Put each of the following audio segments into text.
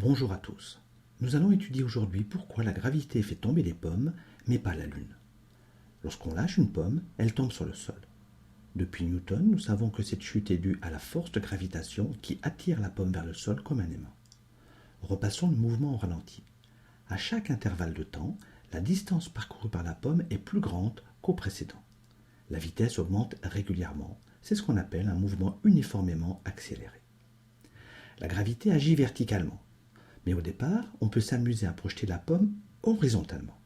Bonjour à tous. Nous allons étudier aujourd'hui pourquoi la gravité fait tomber les pommes, mais pas la Lune. Lorsqu'on lâche une pomme, elle tombe sur le sol. Depuis Newton, nous savons que cette chute est due à la force de gravitation qui attire la pomme vers le sol comme un aimant. Repassons le mouvement au ralenti. À chaque intervalle de temps, la distance parcourue par la pomme est plus grande qu'au précédent. La vitesse augmente régulièrement. C'est ce qu'on appelle un mouvement uniformément accéléré. La gravité agit verticalement. Mais au départ, on peut s'amuser à projeter la pomme horizontalement.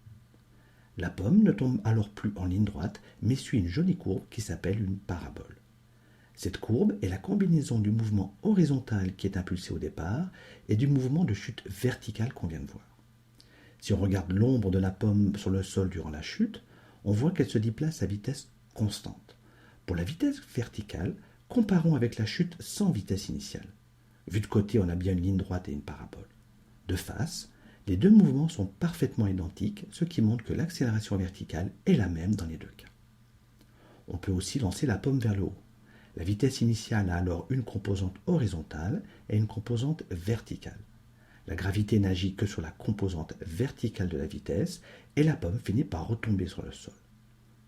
La pomme ne tombe alors plus en ligne droite, mais suit une jolie courbe qui s'appelle une parabole. Cette courbe est la combinaison du mouvement horizontal qui est impulsé au départ et du mouvement de chute verticale qu'on vient de voir. Si on regarde l'ombre de la pomme sur le sol durant la chute, on voit qu'elle se déplace à vitesse constante. Pour la vitesse verticale, comparons avec la chute sans vitesse initiale. Vu de côté, on a bien une ligne droite et une parabole. De face, les deux mouvements sont parfaitement identiques, ce qui montre que l'accélération verticale est la même dans les deux cas. On peut aussi lancer la pomme vers le haut. La vitesse initiale a alors une composante horizontale et une composante verticale. La gravité n'agit que sur la composante verticale de la vitesse et la pomme finit par retomber sur le sol.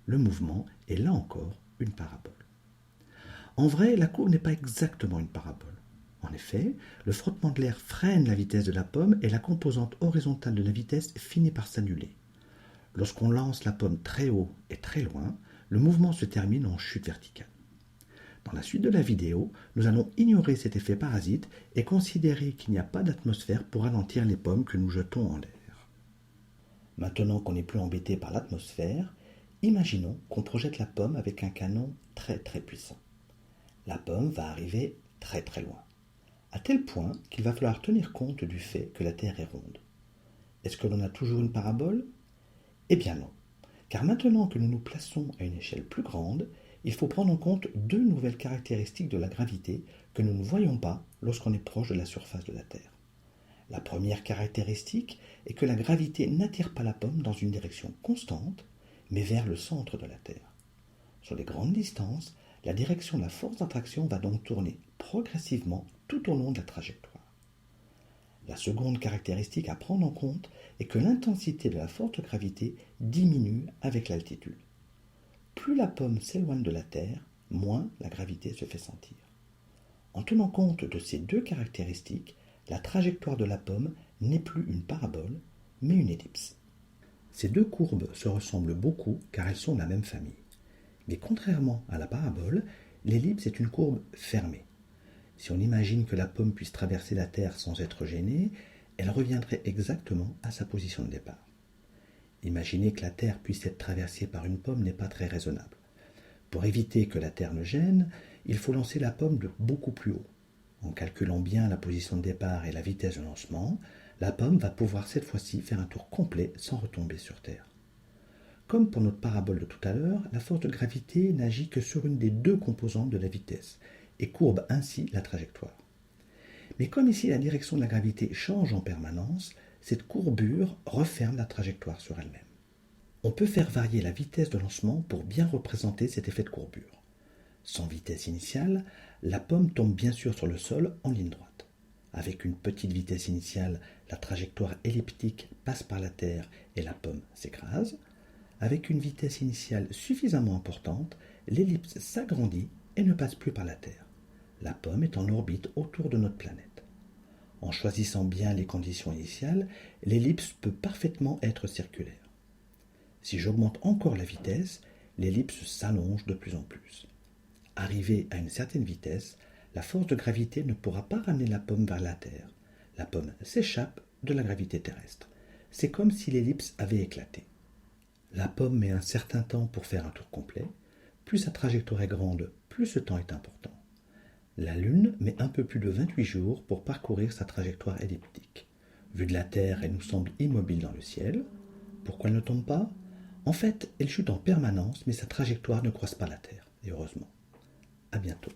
Le mouvement est là encore une parabole. En vrai, la courbe n'est pas exactement une parabole. En effet, le frottement de l'air freine la vitesse de la pomme et la composante horizontale de la vitesse finit par s'annuler. Lorsqu'on lance la pomme très haut et très loin, le mouvement se termine en chute verticale. Dans la suite de la vidéo, nous allons ignorer cet effet parasite et considérer qu'il n'y a pas d'atmosphère pour ralentir les pommes que nous jetons en l'air. Maintenant qu'on n'est plus embêté par l'atmosphère, imaginons qu'on projette la pomme avec un canon très puissant. La pomme va arriver très loin, à tel point qu'il va falloir tenir compte du fait que la Terre est ronde. Est-ce que l'on a toujours une parabole ? Eh bien non, car maintenant que nous nous plaçons à une échelle plus grande, il faut prendre en compte deux nouvelles caractéristiques de la gravité que nous ne voyons pas lorsqu'on est proche de la surface de la Terre. La première caractéristique est que la gravité n'attire pas la pomme dans une direction constante, mais vers le centre de la Terre. Sur les grandes distances, la direction de la force d'attraction va donc tourner progressivement tout au long de la trajectoire. La seconde caractéristique à prendre en compte est que l'intensité de la force de gravité diminue avec l'altitude. Plus la pomme s'éloigne de la Terre, moins la gravité se fait sentir. En tenant compte de ces deux caractéristiques, la trajectoire de la pomme n'est plus une parabole, mais une ellipse. Ces deux courbes se ressemblent beaucoup car elles sont de la même famille. Mais contrairement à la parabole, l'ellipse est une courbe fermée. Si on imagine que la pomme puisse traverser la Terre sans être gênée, elle reviendrait exactement à sa position de départ. Imaginer que la Terre puisse être traversée par une pomme n'est pas très raisonnable. Pour éviter que la Terre ne gêne, il faut lancer la pomme de beaucoup plus haut. En calculant bien la position de départ et la vitesse de lancement, la pomme va pouvoir cette fois-ci faire un tour complet sans retomber sur Terre. Comme pour notre parabole de tout à l'heure, la force de gravité n'agit que sur une des deux composantes de la vitesse et courbe ainsi la trajectoire. Mais comme ici la direction de la gravité change en permanence, cette courbure referme la trajectoire sur elle-même. On peut faire varier la vitesse de lancement pour bien représenter cet effet de courbure. Sans vitesse initiale, la pomme tombe bien sûr sur le sol en ligne droite. Avec une petite vitesse initiale, la trajectoire elliptique passe par la Terre et la pomme s'écrase. Avec une vitesse initiale suffisamment importante, l'ellipse s'agrandit et ne passe plus par la Terre. La pomme est en orbite autour de notre planète. En choisissant bien les conditions initiales, l'ellipse peut parfaitement être circulaire. Si j'augmente encore la vitesse, l'ellipse s'allonge de plus en plus. Arrivée à une certaine vitesse, la force de gravité ne pourra pas ramener la pomme vers la Terre. La pomme s'échappe de la gravité terrestre. C'est comme si l'ellipse avait éclaté. La pomme met un certain temps pour faire un tour complet. Plus sa trajectoire est grande, plus ce temps est important. La Lune met un peu plus de 28 jours pour parcourir sa trajectoire elliptique. Vue de la Terre, elle nous semble immobile dans le ciel. Pourquoi elle ne tombe pas ? En fait, elle chute en permanence, mais sa trajectoire ne croise pas la Terre, et heureusement. À bientôt.